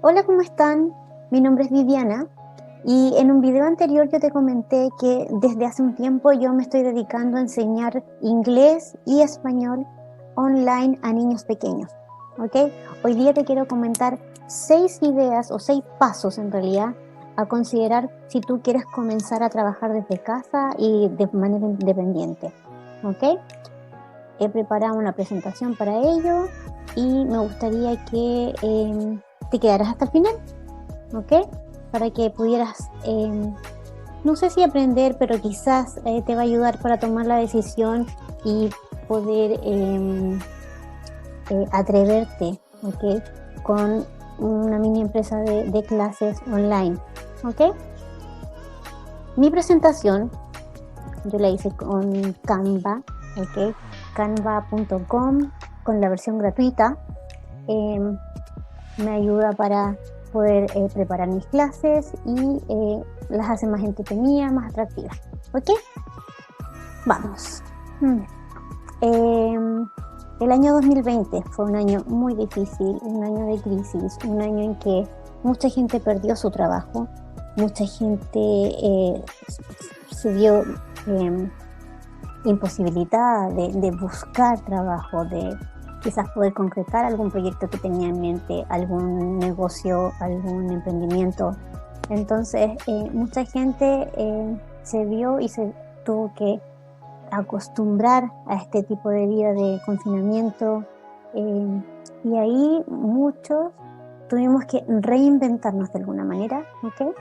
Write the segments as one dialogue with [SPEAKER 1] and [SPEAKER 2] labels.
[SPEAKER 1] Hola, ¿cómo están? Mi nombre es Viviana y en un video anterior yo te comenté que desde hace un tiempo yo me estoy dedicando a enseñar inglés y español online a niños pequeños, ¿ok? Hoy día te quiero comentar 6 ideas o 6 pasos en realidad a considerar si tú quieres comenzar a trabajar desde casa y de manera independiente, ¿ok? He preparado una presentación para ello y me gustaría que te quedaras hasta el final, ¿ok? Para que pudieras, no sé si aprender, pero quizás te va a ayudar para tomar la decisión y poder atreverte, ¿ok? Con una mini empresa de clases online, ¿ok? Mi presentación yo la hice con Canva, ¿ok? Canva.com con la versión gratuita. Me ayuda para poder preparar mis clases y las hace más entretenidas, más atractivas. ¿Ok? Vamos. El año 2020 fue un año muy difícil, un año de crisis, un año en que mucha gente perdió su trabajo, mucha gente se vio imposibilitada de buscar trabajo, de quizás poder concretar algún proyecto que tenía en mente, algún negocio, algún emprendimiento. Entonces, mucha gente se vio y se tuvo que acostumbrar a este tipo de vida de confinamiento, y ahí muchos tuvimos que reinventarnos de alguna manera, ¿ok?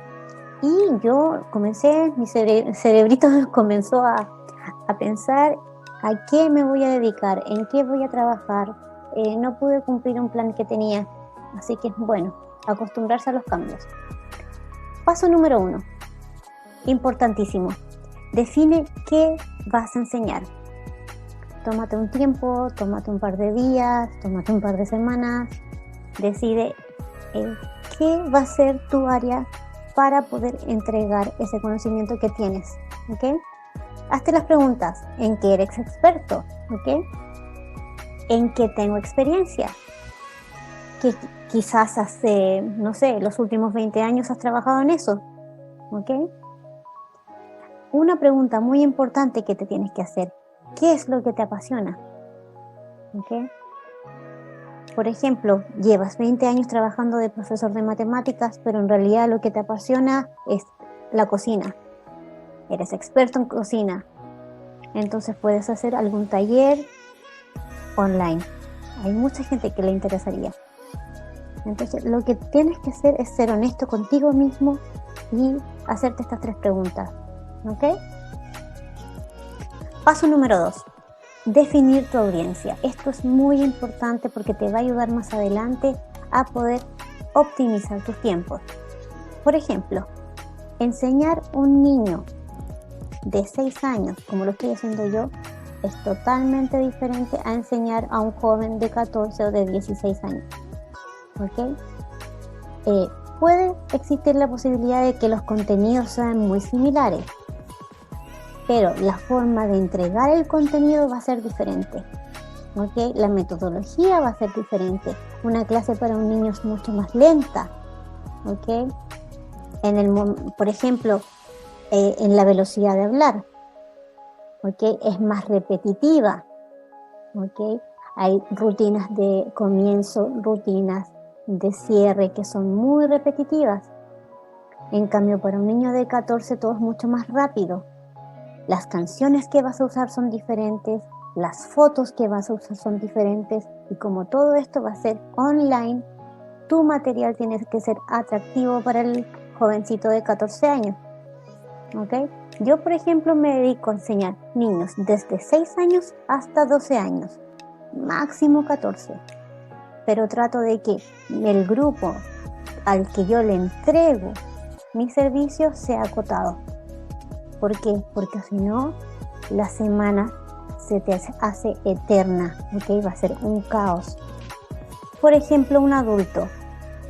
[SPEAKER 1] Y yo comencé, mi cerebrito comenzó a pensar a qué me voy a dedicar, en qué voy a trabajar. No pude cumplir un plan que tenía, así que bueno, acostumbrarse a los cambios. Paso número 1, importantísimo, define qué vas a enseñar. Tómate un tiempo, tómate un par de días, tómate un par de semanas, decide qué va a ser tu área para poder entregar ese conocimiento que tienes, ¿ok? Hazte las preguntas, ¿en qué eres experto? ¿Ok? ¿En qué tengo experiencia? Que quizás hace, no sé, los últimos 20 años has trabajado en eso, ¿ok? Una pregunta muy importante que te tienes que hacer, ¿qué es lo que te apasiona? ¿Ok? Por ejemplo, llevas 20 años trabajando de profesor de matemáticas, pero en realidad lo que te apasiona es la cocina. Eres experto en cocina, entonces puedes hacer algún taller online. Hay mucha gente que le interesaría. Entonces, lo que tienes que hacer es ser honesto contigo mismo y hacerte estas 3 preguntas, ¿ok? Paso número 2, definir tu audiencia. Esto es muy importante porque te va a ayudar más adelante a poder optimizar tus tiempos. Por ejemplo, enseñar a un niño de 6 años, como lo estoy haciendo yo, es totalmente diferente a enseñar a un joven de 14 o de 16 años. ¿Ok? Puede existir la posibilidad de que los contenidos sean muy similares, pero la forma de entregar el contenido va a ser diferente. ¿Ok? La metodología va a ser diferente. Una clase para un niño es mucho más lenta. ¿Ok? Por ejemplo, en la velocidad de hablar, ¿ok? Es más repetitiva, ¿ok? Hay rutinas de comienzo, rutinas de cierre que son muy repetitivas. En cambio, para un niño de 14 todo es mucho más rápido. Las canciones que vas a usar son diferentes, las fotos que vas a usar son diferentes, y como todo esto va a ser online, tu material tiene que ser atractivo para el jovencito de 14 años. ¿Ok? Yo, por ejemplo, me dedico a enseñar niños desde 6 años hasta 12 años, máximo 14. Pero trato de que el grupo al que yo le entrego mi servicio sea acotado. ¿Por qué? Porque si no, la semana se te hace eterna, ¿ok? Va a ser un caos. Por ejemplo, un adulto,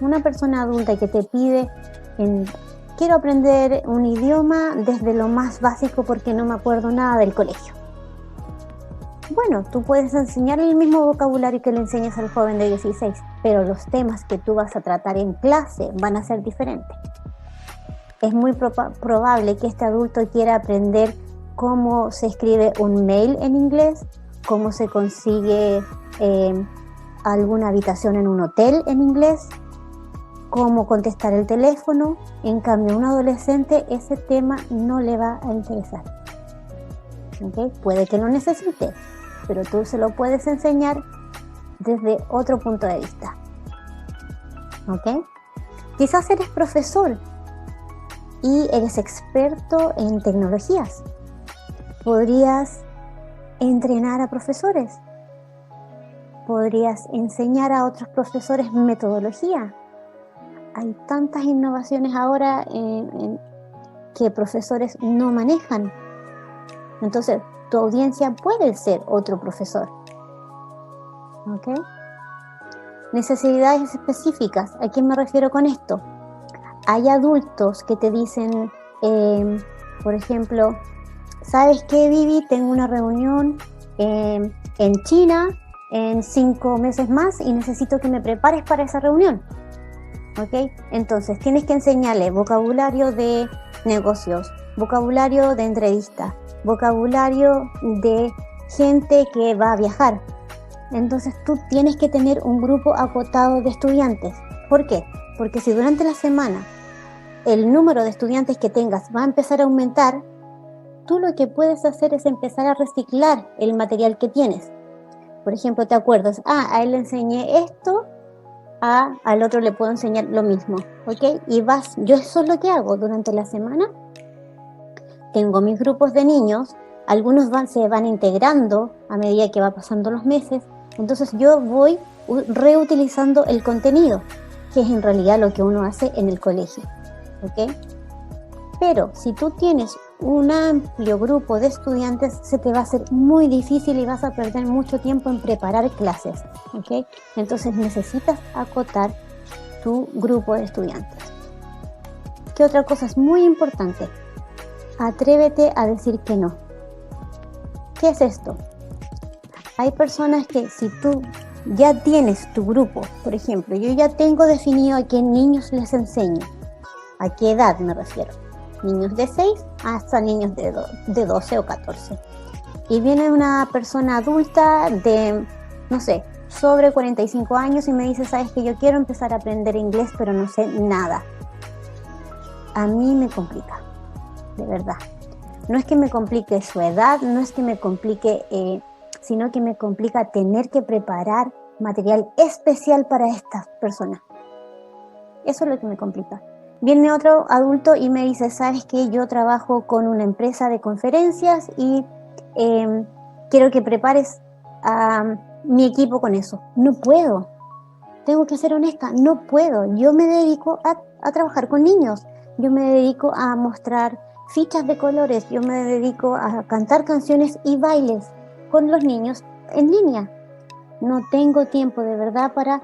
[SPEAKER 1] una persona adulta que te pide quiero aprender un idioma desde lo más básico porque no me acuerdo nada del colegio. Bueno, tú puedes enseñar el mismo vocabulario que le enseñas al joven de 16, pero los temas que tú vas a tratar en clase van a ser diferentes. Es muy probable que este adulto quiera aprender cómo se escribe un mail en inglés, cómo se consigue alguna habitación en un hotel en inglés, cómo contestar el teléfono. En cambio, a un adolescente ese tema no le va a interesar. ¿Okay? Puede que lo necesite, pero tú se lo puedes enseñar desde otro punto de vista. ¿Okay? Quizás eres profesor y eres experto en tecnologías. Podrías entrenar a profesores. Podrías enseñar a otros profesores metodología. Hay tantas innovaciones ahora que profesores no manejan. Entonces, tu audiencia puede ser otro profesor. ¿Ok? Necesidades específicas. ¿A qué me refiero con esto? Hay adultos que te dicen, por ejemplo, ¿sabes qué, Vivi? Tengo una reunión en China en 5 meses más y necesito que me prepares para esa reunión. ¿Ok? Entonces, tienes que enseñarle vocabulario de negocios, vocabulario de entrevista, vocabulario de gente que va a viajar. Entonces, tú tienes que tener un grupo acotado de estudiantes. ¿Por qué? Porque si durante la semana el número de estudiantes que tengas va a empezar a aumentar, tú lo que puedes hacer es empezar a reciclar el material que tienes. Por ejemplo, te acuerdas, a él le enseñé esto, al otro le puedo enseñar lo mismo, ¿ok? Y yo eso es lo que hago durante la semana. Tengo mis grupos de niños, algunos se van integrando a medida que va pasando los meses, entonces yo voy reutilizando el contenido, que es en realidad lo que uno hace en el colegio, ¿ok? Pero si tú tienes un amplio grupo de estudiantes, se te va a hacer muy difícil y vas a perder mucho tiempo en preparar clases, ¿ok? Entonces necesitas acotar tu grupo de estudiantes. ¿Qué otra cosa es muy importante? Atrévete a decir que no. ¿Qué es esto? Hay personas que si tú ya tienes tu grupo, por ejemplo, yo ya tengo definido a qué niños les enseño, a qué edad me refiero, niños de 6 hasta niños de 12 o 14. Y viene una persona adulta de, no sé, sobre 45 años y me dice, sabes que yo quiero empezar a aprender inglés, pero no sé nada. A mí me complica, de verdad. No es que me complique su edad, no es que me complique, sino que me complica tener que preparar material especial para estas personas. Eso es lo que me complica. Viene otro adulto y me dice, ¿sabes qué? Yo trabajo con una empresa de conferencias y quiero que prepares a mi equipo con eso. No puedo. Tengo que ser honesta, no puedo. Yo me dedico a trabajar con niños. Yo me dedico a mostrar fichas de colores. Yo me dedico a cantar canciones y bailes con los niños en línea. No tengo tiempo de verdad para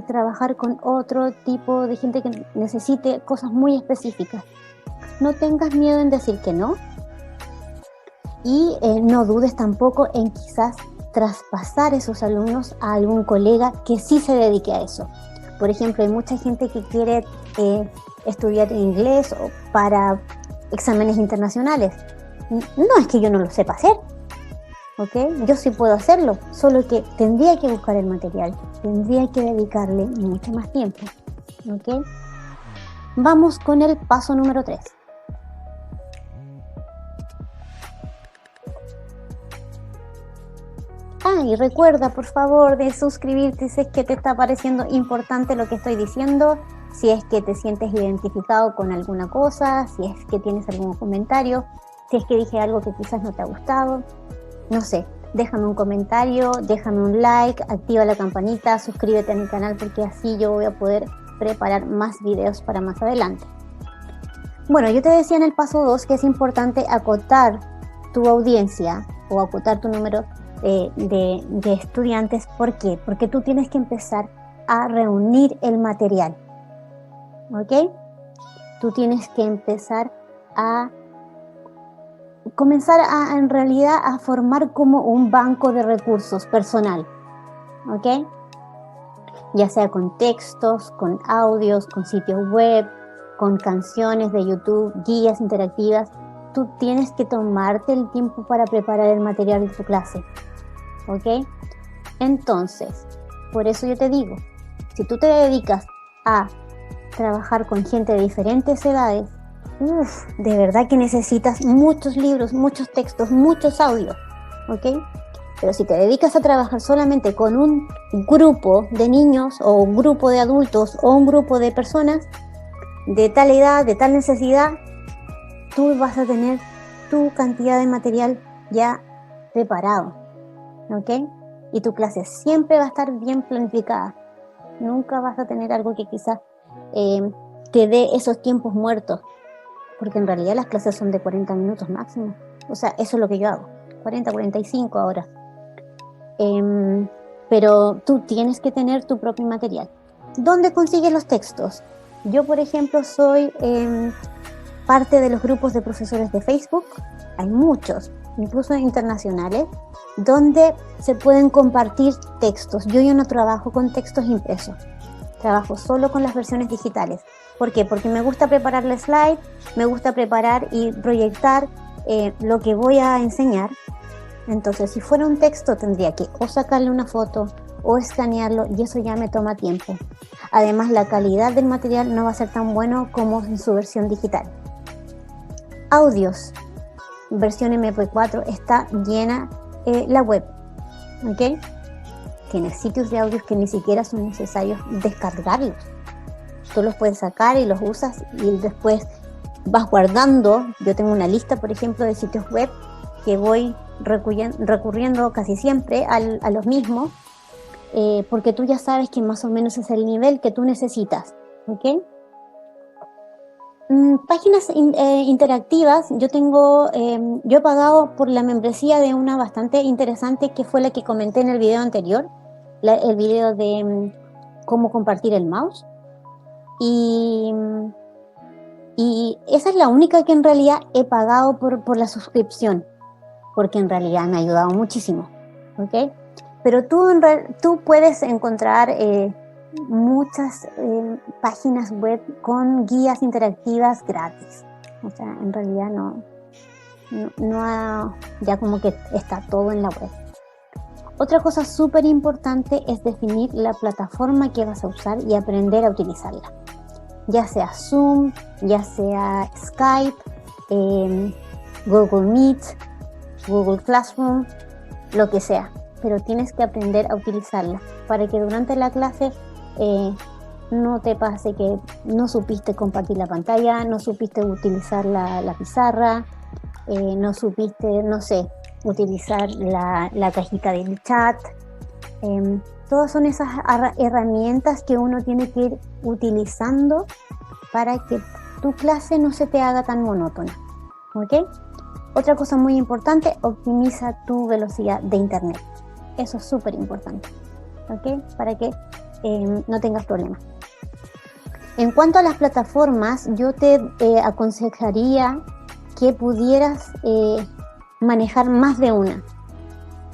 [SPEAKER 1] trabajar con otro tipo de gente que necesite cosas muy específicas. No tengas miedo en decir que no y no dudes tampoco en quizás traspasar esos alumnos a algún colega que sí se dedique a eso. Por ejemplo, hay mucha gente que quiere estudiar inglés o para exámenes internacionales. No es que yo no lo sepa hacer, ¿ok? Yo sí puedo hacerlo, solo que tendría que buscar el material, tendría que dedicarle mucho más tiempo, ¿ok? Vamos con el paso número 3. Y recuerda, por favor, de suscribirte si es que te está pareciendo importante lo que estoy diciendo, si es que te sientes identificado con alguna cosa, si es que tienes algún comentario, si es que dije algo que quizás no te ha gustado, no sé, déjame un comentario, déjame un like, activa la campanita, suscríbete a mi canal porque así yo voy a poder preparar más videos para más adelante. Bueno, yo te decía en el paso 2 que es importante acotar tu audiencia o acotar tu número de estudiantes. ¿Por qué? Porque tú tienes que empezar a reunir el material, ¿ok? Tú tienes que empezar a comenzar en realidad a formar como un banco de recursos personal, ¿ok? Ya sea con textos, con audios, con sitios web, con canciones de YouTube, guías interactivas. Tú tienes que tomarte el tiempo para preparar el material de tu clase, ¿ok? Entonces, por eso yo te digo, si tú te dedicas a trabajar con gente de diferentes edades, de verdad que necesitas muchos libros, muchos textos, muchos audios, ¿ok? Pero si te dedicas a trabajar solamente con un grupo de niños o un grupo de adultos o un grupo de personas de tal edad, de tal necesidad, tú vas a tener tu cantidad de material ya preparado, ¿ok? Y tu clase siempre va a estar bien planificada. Nunca vas a tener algo que quizás te dé esos tiempos muertos, porque en realidad las clases son de 40 minutos máximo. O sea, eso es lo que yo hago, 40, 45 ahora. Pero tú tienes que tener tu propio material. ¿Dónde consigues los textos? Yo, por ejemplo, soy parte de los grupos de profesores de Facebook. Hay muchos, incluso internacionales, donde se pueden compartir textos. Yo ya no trabajo con textos impresos, trabajo solo con las versiones digitales. ¿Por qué? Porque me gusta preparar la slide, me gusta preparar y proyectar lo que voy a enseñar. Entonces, si fuera un texto, tendría que o sacarle una foto o escanearlo, y eso ya me toma tiempo. Además, la calidad del material no va a ser tan bueno como en su versión digital. Audios, versión MP4, está llena la web, ¿ok? Tiene sitios de audios que ni siquiera son necesarios descargarlos. Tú los puedes sacar y los usas y después vas guardando. Yo tengo una lista, por ejemplo, de sitios web que voy recurriendo casi siempre a los mismos, porque tú ya sabes que más o menos es el nivel que tú necesitas, ¿ok? Páginas interactivas, yo he pagado por la membresía de una bastante interesante que fue la que comenté en el video anterior, el video de cómo compartir el mouse, y esa es la única que en realidad he pagado por la suscripción, porque en realidad me ha ayudado muchísimo, ¿ok? Pero tú puedes encontrar muchas páginas web con guías interactivas gratis. O sea, en realidad ya como que está todo en la web. Otra cosa súper importante es definir la plataforma que vas a usar y aprender a utilizarla. Ya sea Zoom, ya sea Skype, Google Meet, Google Classroom, lo que sea, pero tienes que aprender a utilizarla para que durante la clase no te pase que no supiste compartir la pantalla, no supiste utilizar la pizarra, no supiste, no sé, utilizar la cajita del chat. Todas son esas herramientas que uno tiene que ir utilizando para que tu clase no se te haga tan monótona, ¿ok? Otra cosa muy importante, optimiza tu velocidad de internet. Eso es súper importante, ¿ok? Para que no tengas problemas. En cuanto a las plataformas, yo te aconsejaría que pudieras manejar más de una.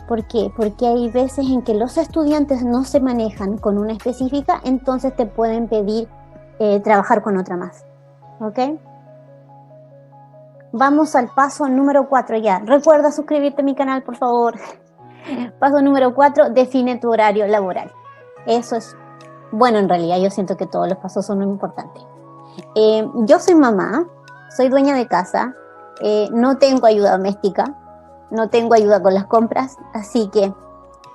[SPEAKER 1] ¿Por qué? Porque hay veces en que los estudiantes no se manejan con una específica, entonces te pueden pedir trabajar con otra más, ¿ok? Vamos al paso número 4 ya. Recuerda suscribirte a mi canal, por favor. Paso número 4, define tu horario laboral. Eso es, bueno, en realidad yo siento que todos los pasos son muy importantes. Yo soy mamá, soy dueña de casa, no tengo ayuda doméstica, no tengo ayuda con las compras, así que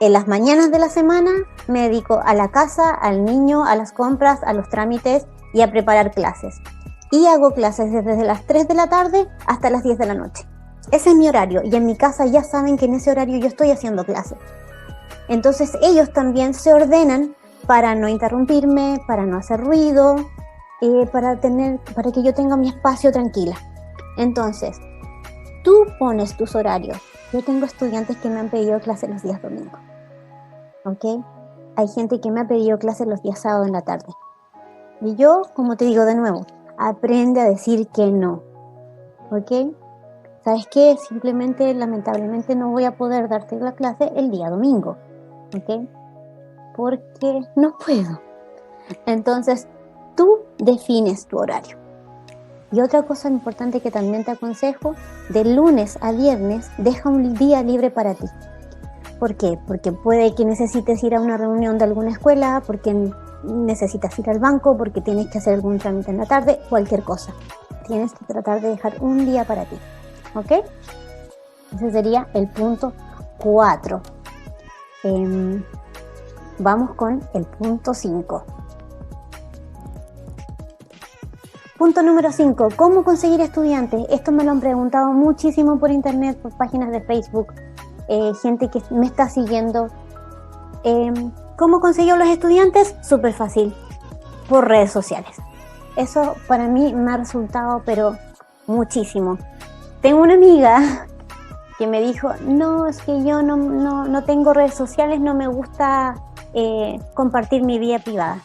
[SPEAKER 1] en las mañanas de la semana me dedico a la casa, al niño, a las compras, a los trámites y a preparar clases. Y hago clases desde las 3 de la tarde hasta las 10 de la noche. Ese es mi horario y en mi casa ya saben que en ese horario yo estoy haciendo clases. Entonces ellos también se ordenan para no interrumpirme, para no hacer ruido, para que yo tenga mi espacio tranquila. Entonces, tú pones tus horarios. Yo tengo estudiantes que me han pedido clases los días domingos, ¿ok? Hay gente que me ha pedido clases los días sábados en la tarde. Y yo, como te digo de nuevo, aprende a decir que no, ¿ok? ¿sabes qué? Simplemente, lamentablemente, no voy a poder darte la clase el día domingo, ¿ok? Porque no puedo. Entonces, tú defines tu horario. Y otra cosa importante que también te aconsejo, de lunes a viernes, deja un día libre para ti. ¿Por qué? Porque puede que necesites ir a una reunión de alguna escuela, porque necesitas ir al banco, porque tienes que hacer algún trámite en la tarde, cualquier cosa. Tienes que tratar de dejar un día para ti, ¿ok? Ese sería el punto 4. Vamos con el punto 5. Punto número 5, ¿cómo conseguir estudiantes? Esto me lo han preguntado muchísimo por internet, por páginas de Facebook, gente que me está siguiendo. ¿Cómo conseguir los estudiantes? Súper fácil, por redes sociales. Eso para mí me ha resultado, pero muchísimo. Tengo una amiga que me dijo, no, es que yo no tengo redes sociales, no me gusta compartir mi vida privada.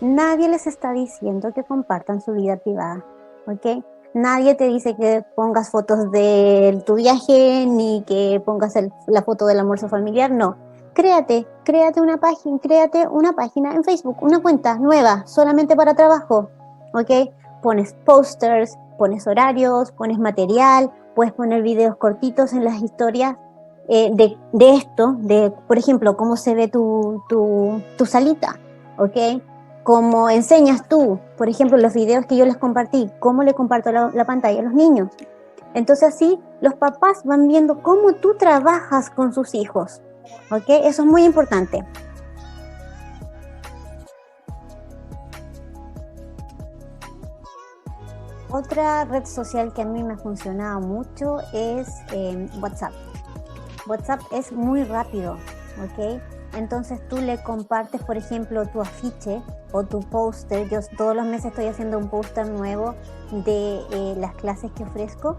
[SPEAKER 1] Nadie les está diciendo que compartan su vida privada, ¿ok? Nadie te dice que pongas fotos de tu viaje, ni que pongas la foto del almuerzo familiar, no. Créate una página en Facebook, una cuenta nueva, solamente para trabajo, ¿ok? Pones posters, pones horarios, pones material, puedes poner videos cortitos en las historias de esto, de, por ejemplo, cómo se ve tu salita, ¿ok? Cómo enseñas tú, por ejemplo, los videos que yo les compartí, cómo le comparto la pantalla a los niños. Entonces así los papás van viendo cómo tú trabajas con sus hijos, ¿ok? Eso es muy importante. Otra red social que a mí me ha funcionado mucho es WhatsApp. WhatsApp es muy rápido, ¿ok? Entonces tú le compartes, por ejemplo, tu afiche o tu póster. Yo todos los meses estoy haciendo un póster nuevo de las clases que ofrezco,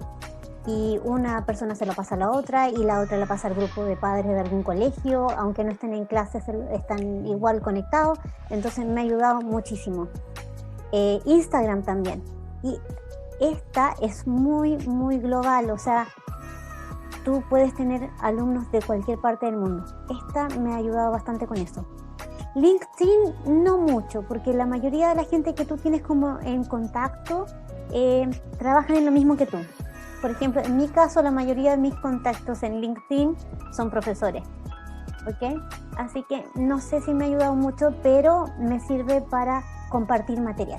[SPEAKER 1] y una persona se lo pasa a la otra y la otra la pasa al grupo de padres de algún colegio, aunque no estén en clases, están igual conectados. Entonces me ha ayudado muchísimo. Instagram también. Y esta es muy, muy global, o sea, tú puedes tener alumnos de cualquier parte del mundo. Esta me ha ayudado bastante con eso. LinkedIn no mucho, porque la mayoría de la gente que tú tienes como en contacto trabajan en lo mismo que tú. Por ejemplo, en mi caso, la mayoría de mis contactos en LinkedIn son profesores, ¿ok? Así que no sé si me ha ayudado mucho, pero me sirve para compartir material.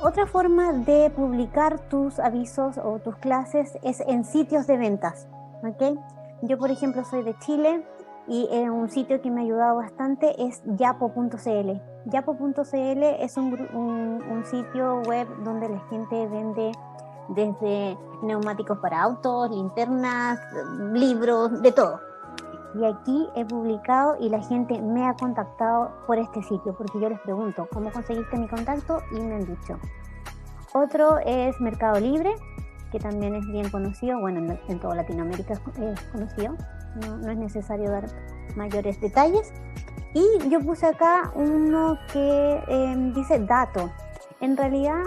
[SPEAKER 1] Otra forma de publicar tus avisos o tus clases es en sitios de ventas, ¿ok? Yo, por ejemplo, soy de Chile y un sitio que me ha ayudado bastante es yapo.cl. Yapo.cl es un sitio web donde la gente vende desde neumáticos para autos, linternas, libros, de todo. Y aquí he publicado y la gente me ha contactado por este sitio, porque yo les pregunto, ¿cómo conseguiste mi contacto? Y me han dicho. Otro es Mercado Libre, que también es bien conocido, bueno, en toda Latinoamérica es conocido, no es necesario dar mayores detalles. Y yo puse acá uno que dice Dato. En realidad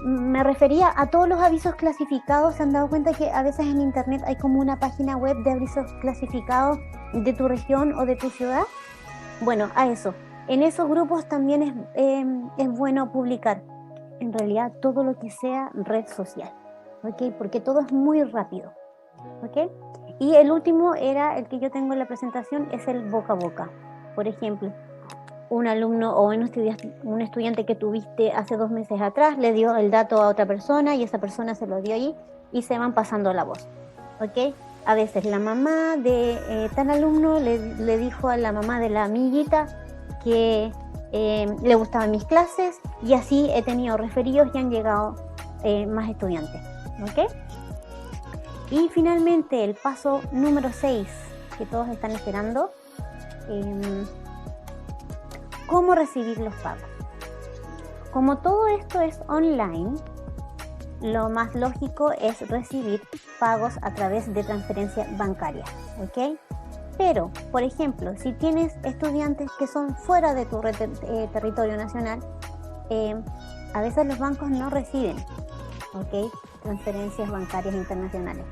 [SPEAKER 1] me refería a todos los avisos clasificados. ¿Se han dado cuenta que a veces en internet hay como una página web de avisos clasificados de tu región o de tu ciudad? Bueno, a eso. En esos grupos también es bueno publicar, en realidad, todo lo que sea red social, ¿ok? Porque todo es muy rápido, ¿ok? Y el último era el que yo tengo en la presentación, es el boca a boca. Por ejemplo, un alumno o un estudiante que tuviste hace 2 meses atrás le dio el dato a otra persona y esa persona se lo dio allí y se van pasando la voz, ¿ok? A veces la mamá de tal alumno le dijo a la mamá de la amiguita que le gustaban mis clases, y así he tenido referidos y han llegado más estudiantes, ¿ok? Y finalmente el paso número 6 que todos están esperando, ¿cómo recibir los pagos? Como todo esto es online, lo más lógico es recibir pagos a través de transferencia bancaria, ¿ok? Pero, por ejemplo, si tienes estudiantes que son fuera de tu territorio nacional, a veces los bancos no reciben, ¿ok? transferencias bancarias internacionales.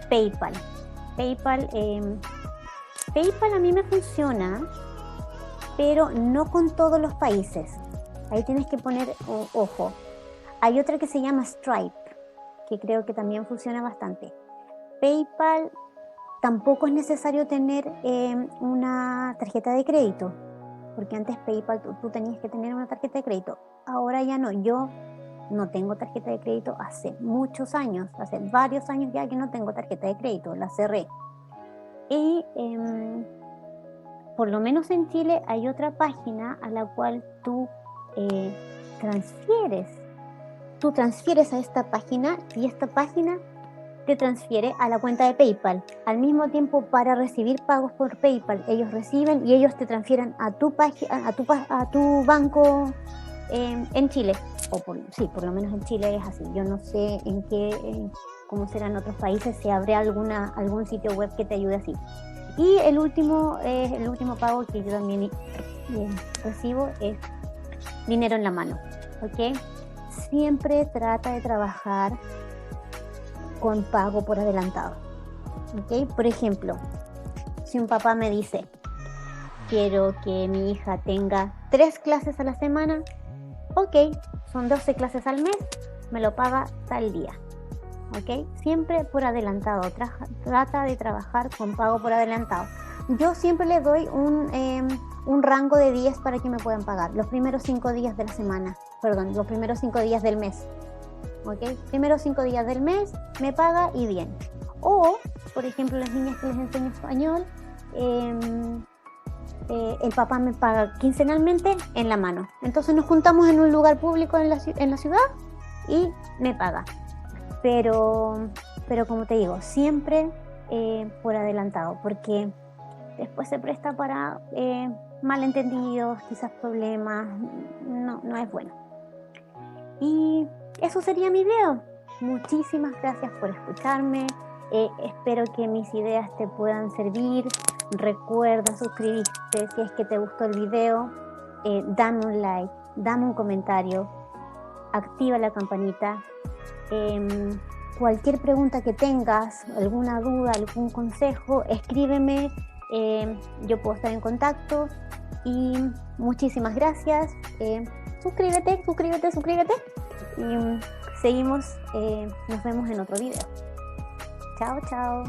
[SPEAKER 1] PayPal. PayPal a mí me funciona, pero no con todos los países. Ahí tienes que poner ojo. Hay otra que se llama Stripe, que creo que también funciona bastante. PayPal tampoco es necesario tener una tarjeta de crédito, porque antes PayPal tú tenías que tener una tarjeta de crédito. Ahora ya no. Yo no tengo tarjeta de crédito hace muchos años, hace varios años ya que no tengo tarjeta de crédito, la cerré. Y por lo menos en Chile hay otra página a la cual tú transfieres a esta página y esta página te transfiere a la cuenta de PayPal. Al mismo tiempo, para recibir pagos por PayPal, ellos reciben y ellos te transfieren a tu banco en Chile. Por lo menos en Chile es así. Yo no sé cómo será en otros países, si habrá algún sitio web que te ayude así. Y el último pago que yo también recibo es dinero en la mano, ¿ok? Siempre trata de trabajar con pago por adelantado, ¿ok? Por ejemplo, si un papá me dice, quiero que mi hija tenga 3 clases a la semana, ok, son 12 clases al mes, me lo paga tal día, ¿ok? Siempre por adelantado, trata de trabajar con pago por adelantado. Yo siempre le doy un rango de días para que me puedan pagar, los primeros 5 días de la semana, los primeros 5 días del mes. ¿Ok? Primeros 5 días del mes me paga y bien. O, por ejemplo, las niñas que les enseño español, el papá me paga quincenalmente en la mano. Entonces nos juntamos en un lugar público en la ciudad y me paga. Pero como te digo, siempre por adelantado, porque después se presta para malentendidos, quizás problemas, no es bueno. Y eso sería mi video. Muchísimas gracias por escucharme. Espero que mis ideas te puedan servir. Recuerda suscribirte si es que te gustó el video. Dame un like, dame un comentario, activa la campanita. Cualquier pregunta que tengas, alguna duda, algún consejo, escríbeme. Yo puedo estar en contacto. Y muchísimas gracias. Suscríbete. Y seguimos, nos vemos en otro video. Chao.